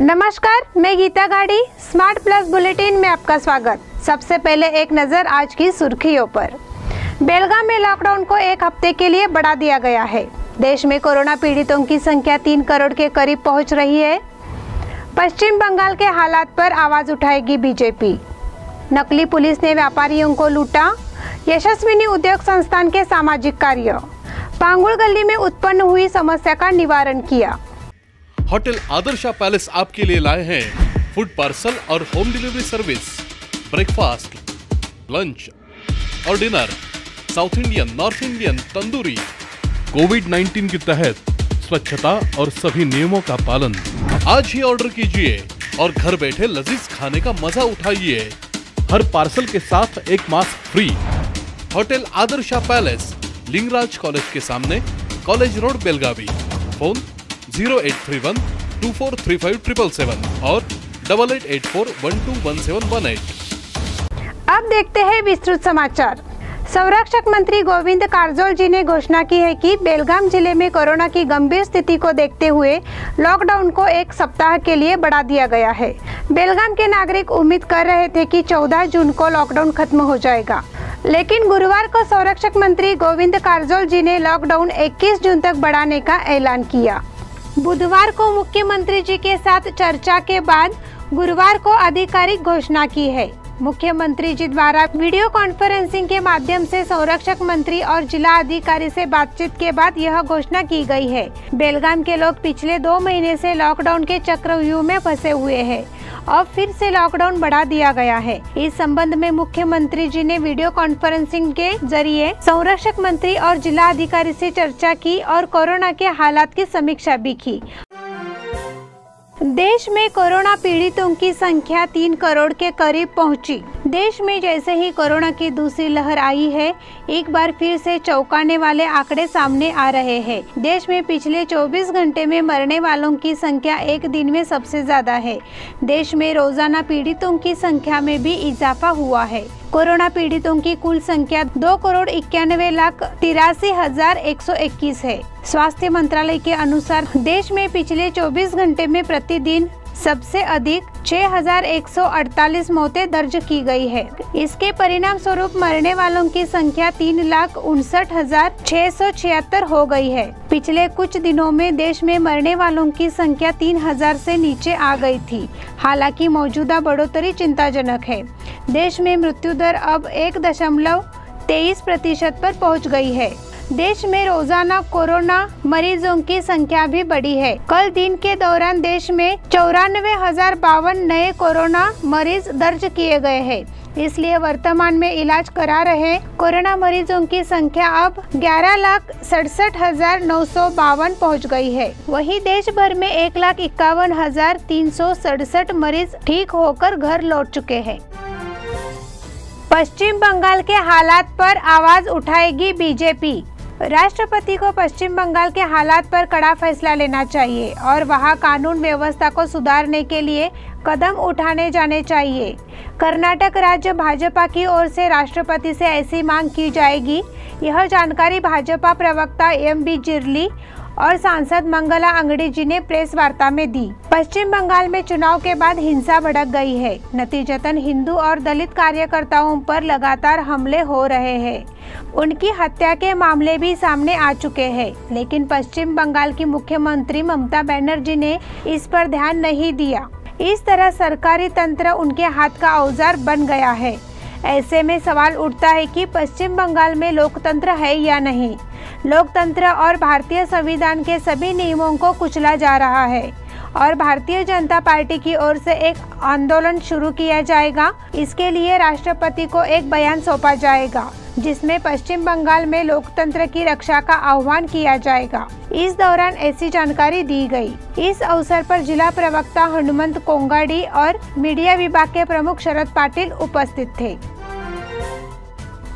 नमस्कार, मैं गीता गाड़ी स्मार्ट प्लस बुलेटिन में आपका स्वागत। सबसे पहले एक नजर आज की सुर्खियों पर। बेलगाम में लॉकडाउन को एक हफ्ते के लिए बढ़ा दिया गया है। देश में कोरोना पीड़ितों की संख्या 3 करोड़ के करीब पहुंच रही है। पश्चिम बंगाल के हालात पर आवाज उठाएगी बीजेपी। नकली पुलिस ने व्यापारियों को लूटा। यशस्विनी उद्योग संस्थान के सामाजिक कार्य। पांगुड़ गली में उत्पन्न हुई समस्या का निवारण किया। होटल आदर्शा पैलेस आपके लिए लाए हैं फूड पार्सल और home delivery service, breakfast, lunch और dinner, south Indian, north Indian, tandoori. कोविड-19 के तहत स्वच्छता और सभी नियमों का पालन। आज ही ऑर्डर कीजिए और घर बैठे लजीज खाने का मजा उठाइए। हर पार्सल के साथ एक mask free. Hotel Adarsha palace, Lingaraj college के सामने, कॉलेज रोड, बेलगावी। फोन 0831243577 और 8884121718। अब देखते हैं विस्तृत समाचार। संरक्षक मंत्री गोविंद कारजोल जी ने घोषणा की है कि बेलगाम जिले में कोरोना की गंभीर स्थिति को देखते हुए लॉकडाउन को एक सप्ताह के लिए बढ़ा दिया गया है। बेलगाम के नागरिक उम्मीद कर रहे थे कि 14 जून को लॉकडाउन खत्म हो जाएगा, लेकिन गुरुवार को संरक्षक मंत्री गोविंद कारजोल जी ने लॉकडाउन 21 जून तक बढ़ाने का ऐलान किया। बुधवार को मुख्यमंत्री जी के साथ चर्चा के बाद गुरुवार को आधिकारिक घोषणा की है। मुख्यमंत्री जी द्वारा वीडियो कॉन्फ्रेंसिंग के माध्यम से संरक्षक मंत्री और जिला अधिकारी से बातचीत के बाद यह घोषणा की गई है। बेलगाम के लोग पिछले 2 महीने से लॉकडाउन के चक्रव्यूह में फंसे हुए हैं। अब फिर से लॉकडाउन बढ़ा दिया गया है। इस संबंध में मुख्यमंत्री जी ने वीडियो कॉन्फ्रेंसिंग के जरिए संरक्षक मंत्री और जिला अधिकारी से चर्चा की और कोरोना के हालात की समीक्षा भी की। देश में कोरोना पीड़ितों की संख्या 3 करोड़ के करीब पहुंची। देश में जैसे ही कोरोना की दूसरी लहर आई है, एक बार फिर से चौंकाने वाले आंकड़े सामने आ रहे हैं। देश में पिछले 24 घंटे में मरने वालों की संख्या एक दिन में सबसे ज्यादा है। देश में रोजाना पीड़ितों की संख्या में भी इजाफा हुआ है। कोरोना पीड़ितों की कुल संख्या 2,91,83,121 है। स्वास्थ्य मंत्रालय के अनुसार देश में पिछले 24 घंटे में प्रतिदिन सबसे अधिक 6,148 मौतें दर्ज की गई है। इसके परिणाम स्वरूप मरने वालों की संख्या 3,59,676 हो गई है। पिछले कुछ दिनों में देश में मरने वालों की संख्या 3,000 से नीचे आ गई थी। हालांकि मौजूदा बढ़ोतरी चिंताजनक है। देश में मृत्यु दर अब 1.23% पर पहुंच गई है। देश में रोजाना कोरोना मरीजों की संख्या भी बढ़ी है। कल दिन के दौरान देश में 94,052 नए कोरोना मरीज दर्ज किए गए हैं। इसलिए वर्तमान में इलाज करा रहे कोरोना मरीजों की संख्या अब 11,67,952 पहुंच गई है। वहीं देश भर में 1,51,367 मरीज ठीक होकर घर लौट चुके हैं। पश्चिम बंगाल के हालात पर आवाज उठाएगी बीजेपी। राष्ट्रपति को पश्चिम बंगाल के हालात पर कड़ा फैसला लेना चाहिए और वहां कानून व्यवस्था को सुधारने के लिए कदम उठाने जाने चाहिए। कर्नाटक राज्य भाजपा की ओर से राष्ट्रपति से ऐसी मांग की जाएगी। यह जानकारी भाजपा प्रवक्ता एम.बी. जिरली और सांसद मंगला अंगड़ी जी ने प्रेस वार्ता में दी। पश्चिम बंगाल में चुनाव के बाद हिंसा भड़क गई है। नतीजतन हिंदू और दलित कार्यकर्ताओं पर लगातार हमले हो रहे हैं। उनकी हत्या के मामले भी सामने आ चुके हैं, लेकिन पश्चिम बंगाल की मुख्यमंत्री ममता बनर्जी ने इस पर ध्यान नहीं दिया। इस तरह सरकारी तंत्र उनके हाथ का औजार बन गया है। ऐसे में सवाल उठता है कि पश्चिम बंगाल में लोकतंत्र है या नहीं। लोकतंत्र और भारतीय संविधान के सभी नियमों को कुचला जा रहा है और भारतीय जनता पार्टी की ओर से एक आंदोलन शुरू किया जाएगा। इसके लिए राष्ट्रपति को एक बयान सौंपा जाएगा, जिसमें पश्चिम बंगाल में लोकतंत्र की रक्षा का आह्वान किया जाएगा। इस दौरान ऐसी जानकारी दी गई। इस अवसर पर जिला प्रवक्ता हनुमंत कोंगाडी और मीडिया विभाग के प्रमुख शरद पाटिल उपस्थित थे।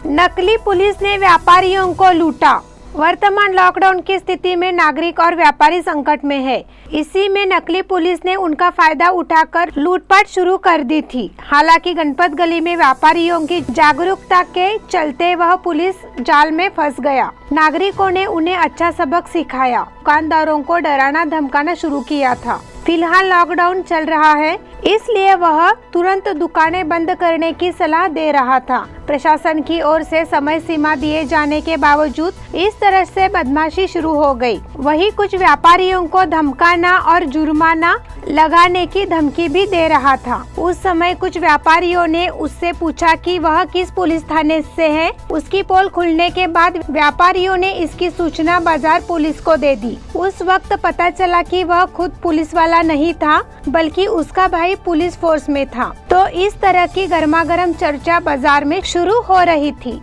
नकली पुलिस ने व्यापारियों को लूटा। वर्तमान लॉकडाउन की स्थिति में नागरिक और व्यापारी संकट में है। इसी में नकली पुलिस ने उनका फायदा उठाकर लूटपाट शुरू कर दी थी। हालांकि गणपत गली में व्यापारियों की जागरूकता के चलते वह पुलिस जाल में फंस गया। नागरिकों ने उन्हें अच्छा सबक सिखाया, दुकानदारों को डराना धमकाना शुरू किया था। फिलहाल लॉकडाउन चल रहा है, इसलिए वह तुरंत दुकानें बंद करने की सलाह दे रहा था। प्रशासन की ओर से समय सीमा दिए जाने के बावजूद इस तरह से बदमाशी शुरू हो गई। वहीं कुछ व्यापारियों को धमकाना और जुर्माना लगाने की धमकी भी दे रहा था। उस समय कुछ व्यापारियों ने उससे पूछा कि वह किस पुलिस थाने से है। उसकी पोल खुलने के बाद व्यापारियों ने इसकी सूचना बाजार पुलिस को दे दी। उस वक्त पता चला कि वह खुद पुलिस वाला नहीं था, बल्कि उसका भाई पुलिस फोर्स में था। तो इस तरह की गर्मागर्म चर्चा बाजार में शुरू हो रही थी।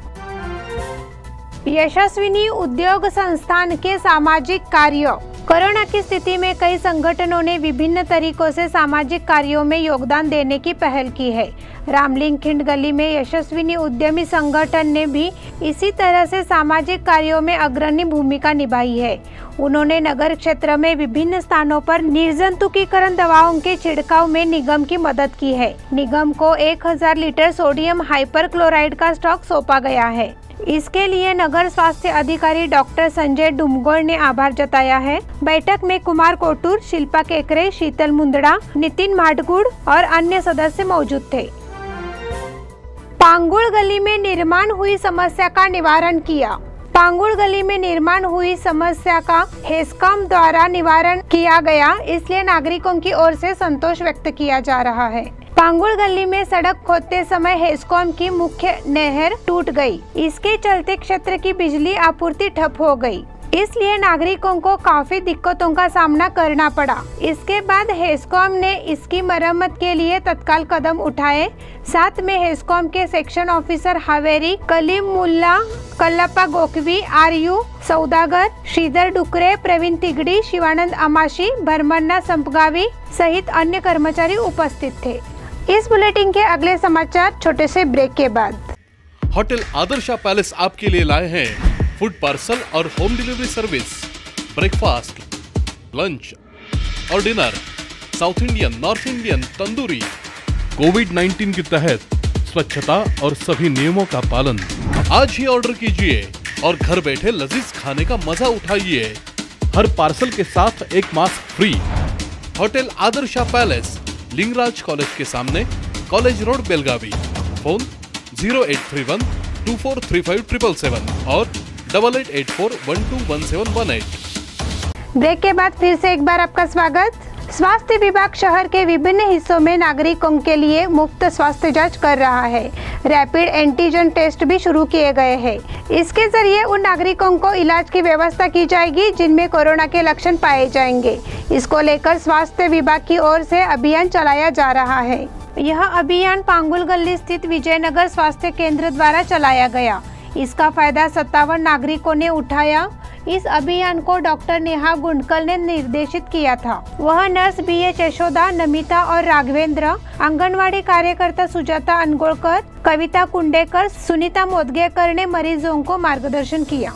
यशस्विनी उद्योग संस्थान के सामाजिक कार्यों। कोरोना की स्थिति में कई संगठनों ने विभिन्न तरीकों से सामाजिक कार्यों में योगदान देने की पहल की है। रामलिंग खिंड गली में यशस्विनी उद्यमी संगठन ने भी इसी तरह से सामाजिक कार्यों में अग्रणी भूमिका निभाई है। उन्होंने नगर क्षेत्र में विभिन्न स्थानों पर निर्जंतुकीकरण दवाओं के छिड़काव में निगम की मदद की है। निगम को 1000 लीटर सोडियम हाइपरक्लोराइड का स्टॉक सौंपा गया है। इसके लिए नगर स्वास्थ्य अधिकारी डॉक्टर संजय डुमगोड़ ने आभार जताया है। बैठक में कुमार कोटूर, शिल्पा केकरे, शीतल मुंदड़ा, नितिन माडगुड़ और अन्य सदस्य मौजूद थे। पांगुड़ गली में निर्माण हुई समस्या का निवारण किया। पांगुड़ गली में निर्माण हुई समस्या का हेस्कॉम द्वारा निवारण किया गया, इसलिए नागरिकों की ओर से संतोष व्यक्त किया जा रहा है। पांगुड़ गली में सड़क खोदते समय हेस्कॉम की मुख्य नहर टूट गई। इसके चलते क्षेत्र की बिजली आपूर्ति ठप हो गई, इसलिए नागरिकों को काफी दिक्कतों का सामना करना पड़ा। इसके बाद हेस्कॉम ने इसकी मरम्मत के लिए तत्काल कदम उठाए। साथ में हेस्कॉम के section officer Haveri, Kalimulla, Kallappa Gokavi, R U Saudagar, Sridhar डुकरे, प्रवीण तिगड़ी, शिवानंद अमाशी, भरमन्ना संपगावी सहित अन्य कर्मचारी उपस्थित थे। इस बुलेटिन के अगले समाचार छोटे से ब्रेक के बाद। होटल आदर्शा पैलेस आपके लिए लाए हैं फूड पार्सल और home delivery service, breakfast, lunch और dinner, south Indian, north Indian, tandoori. कोविड-19 के तहत स्वच्छता और सभी नियमों का पालन। आज ही ऑर्डर कीजिए और घर बैठे लजीज खाने का मजा उठाइए। हर पार्सल के साथ एक mask free. Hotel Adarsha palace, Lingaraj college के सामने, कॉलेज रोड, बेलगावी। फोन 0831 243577 और 8884121718। ब्रेक के बाद फिर से एक बार आपका स्वागत। स्वास्थ्य विभाग शहर के विभिन्न हिस्सों में नागरिकों के लिए मुफ्त स्वास्थ्य जांच कर रहा है। रैपिड एंटीजन टेस्ट भी शुरू किए गए हैं। इसके जरिए उन नागरिकों को इलाज की व्यवस्था की जाएगी जिनमें कोरोना के लक्षण पाए जाएंगे। इसको लेकर स्वास्थ्य विभाग की ओर से अभियान चलाया जा रहा है। यह अभियान पांगुल गली स्थित विजयनगर स्वास्थ्य केंद्र द्वारा चलाया गया। इसका फायदा 57 नागरिकों ने उठाया। इस अभियान को डॉक्टर नेहा गुंडकल ने निर्देशित किया था। वह नर्स BH यशोदा, नमिता और राघवेंद्र, आंगनवाड़ी कार्यकर्ता सुजाता अनगोलकर, कविता कुंडेकर, सुनीता मोदगेकर ने मरीजों को मार्गदर्शन किया।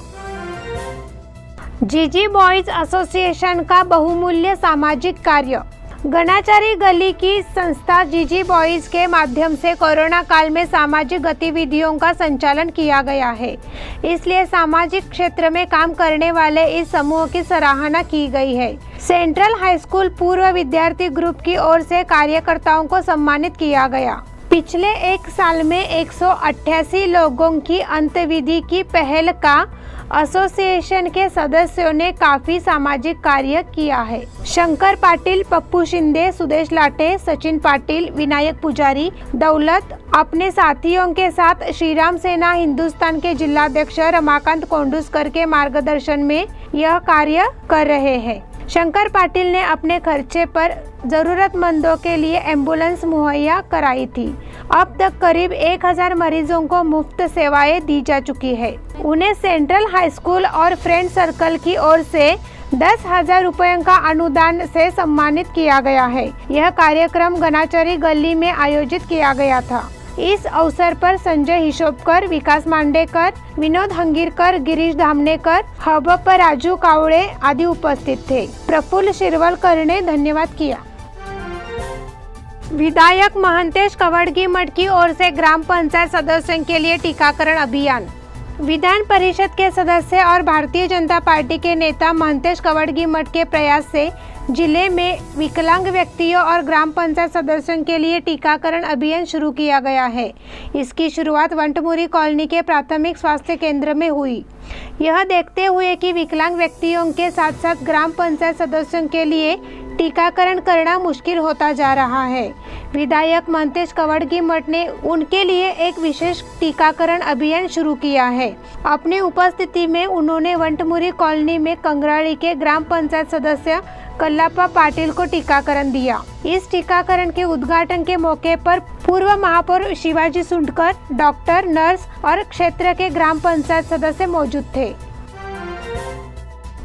जीजी बॉयज एसोसिएशन का बहुमूल्य सामाजिक कार्य। गणाचारी गली की संस्था जीजी बॉयज के माध्यम से कोरोना काल में सामाजिक गतिविधियों का संचालन किया गया है। इसलिए सामाजिक क्षेत्र में काम करने वाले इस समूह की सराहना की गई है। सेंट्रल हाई स्कूल पूर्व विद्यार्थी ग्रुप की ओर से कार्यकर्ताओं को सम्मानित किया गया। पिछले एक साल में 188 लोगों की अंतविधि की पहल का एसोसिएशन के सदस्यों ने काफी सामाजिक कार्य किया है। शंकर पाटिल, पप्पू शिंदे, सुदेश लाटे, सचिन पाटिल, विनायक पुजारी, दौलत अपने साथियों के साथ श्रीराम सेना हिंदुस्तान के जिलाध्यक्ष रमाकांत कोंडूस्कर के मार्गदर्शन में यह कार्य कर रहे हैं। शंकर पाटिल ने अपने खर्चे पर जरूरतमंदों के लिए एम्बुलेंस मुहैया कराई थी। अब तक करीब 1000 मरीजों को मुफ्त सेवाएं दी जा चुकी है। उन्हें सेंट्रल हाई स्कूल और फ्रेंड सर्कल की ओर से 10,000 रुपयों का अनुदान से सम्मानित किया गया है। यह कार्यक्रम गणाचारी गली में आयोजित किया गया था। इस अवसर पर संजय हिशोबकर, विकास मांडेकर, विनोद हंगीरकर, गिरीश धामनेकर, हबप राजू कावड़े आदि उपस्थित थे। प्रफुल्ल शिरवलकर ने धन्यवाद किया। विधायक महंतेश कवड़गी मठ की ओर से ग्राम पंचायत सदस्यों के लिए टीकाकरण अभियान। विधान परिषद के सदस्य और भारतीय जनता पार्टी के नेता महंतेश कवडगी-मठ के प्रयास से जिले में विकलांग व्यक्तियों और ग्राम पंचायत सदस्यों के लिए टीकाकरण अभियान शुरू किया गया है। इसकी शुरुआत वंटमुरी कॉलोनी के प्राथमिक स्वास्थ्य केंद्र में हुई। यह देखते हुए कि विकलांग व्यक्तियों के साथ साथ ग्राम पंचायत सदस्यों के लिए टीकाकरण करना मुश्किल होता जा रहा है, विधायक महंतेश कवडगी-मठ ने उनके लिए एक विशेष टीकाकरण अभियान शुरू किया है। अपनी उपस्थिति में उन्होंने वंटमुरी कॉलोनी में कंगराड़ी के ग्राम पंचायत सदस्य कल्लाप्पा पाटिल को टीकाकरण दिया। इस टीकाकरण के उद्घाटन के मौके पर पूर्व महापौर शिवाजी सुंडकर, डॉक्टर, नर्स और क्षेत्र के ग्राम पंचायत सदस्य मौजूद थे।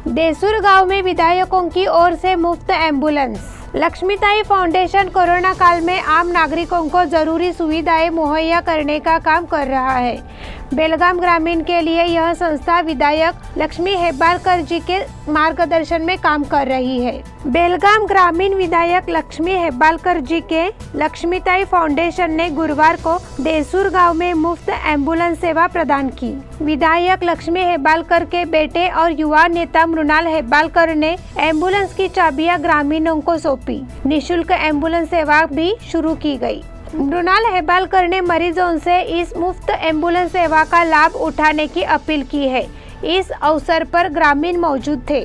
देसूर गांव में विधायकों की ओर से मुफ्त एम्बुलेंस। लक्ष्मीताई फाउंडेशन कोरोना काल में आम नागरिकों को जरूरी सुविधाएं मुहैया करने का काम कर रहा है। बेलगाम ग्रामीण के लिए यह संस्था विधायक लक्ष्मी हेब्बालकर जी के मार्गदर्शन में काम कर रही है। बेलगाम ग्रामीण विधायक लक्ष्मी हेब्बालकर जी के लक्ष्मीताई फाउंडेशन ने गुरुवार को देसूर गांव में मुफ्त एम्बुलेंस सेवा प्रदान की। विधायक लक्ष्मी हेब्बालकर के बेटे और युवा नेता मृणाल हेब्बालकर ने एम्बुलेंस की चाबियां ग्रामीणों को सौंपी। निःशुल्क एम्बुलेंस सेवा भी शुरू की गई। मृणाल हेब्बालकर ने मरीजों से इस मुफ्त एम्बुलेंस सेवा का लाभ उठाने की अपील की है। इस अवसर पर ग्रामीण मौजूद थे।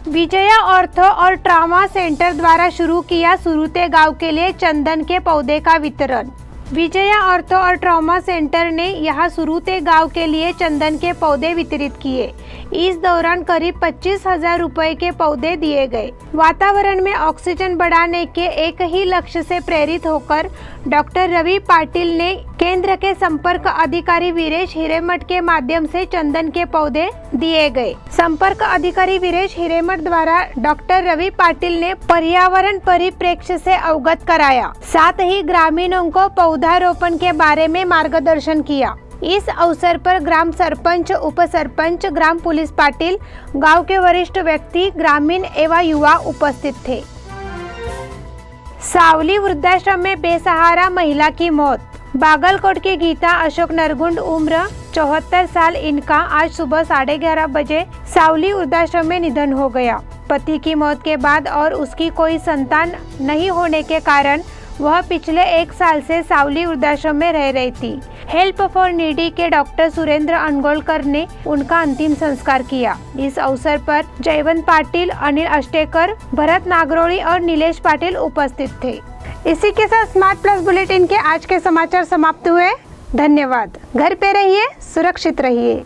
विजया ऑर्थो और ट्रॉमा सेंटर द्वारा शुरू किया सुरुते गांव के लिए चंदन के पौधे का वितरण। विजया ऑर्थो और ट्रॉमा सेंटर ने यहां सुरुते गांव के लिए चंदन के पौधे वितरित किए। इस दौरान करीब 25,000 रुपए के पौधे दिए गए। वातावरण में ऑक्सीजन बढ़ाने के एक ही लक्ष्य से प्रेरित होकर डॉक्टर रवि पाटिल ने केंद्र के संपर्क अधिकारी वीरेश हिरेमठ के माध्यम से चंदन के पौधे दिए गए। संपर्क अधिकारी वीरेश हिरेमठ द्वारा डॉक्टर रवि पाटिल ने पर्यावरण परिप्रेक्ष्य से अवगत कराया, साथ ही ग्रामीणों को पौधारोपण के बारे में मार्गदर्शन किया। इस अवसर पर ग्राम सरपंच, उप सरपंच, ग्राम पुलिस पाटिल, गांव के वरिष्ठ व्यक्ति, ग्रामीण एवं युवा उपस्थित थे। सावली वृद्धाश्रम में बेसहारा महिला की मौत। बागलकोट के गीता अशोक नरगुंड उम्र 74 साल इनका आज सुबह 11:30 बजे सावली वृद्धाश्रम में निधन हो गया। पति की मौत के बाद और उसकी कोई संतान नहीं होने के कारण वह पिछले 1 साल से सावली वृद्धाश्रम में रह रही थी। हेल्प फॉर नीडी के डॉक्टर सुरेंद्र अनगोलकर ने उनका अंतिम संस्कार किया। इस अवसर पर जयवंत पाटिल, अनिल अष्टेकर, भरत नागरोड़ी और नीलेश पाटिल उपस्थित थे। इसी के साथ स्मार्ट प्लस बुलेटिन के आज के समाचार समाप्त हुए। धन्यवाद। घर पे रहिए, सुरक्षित रहिए।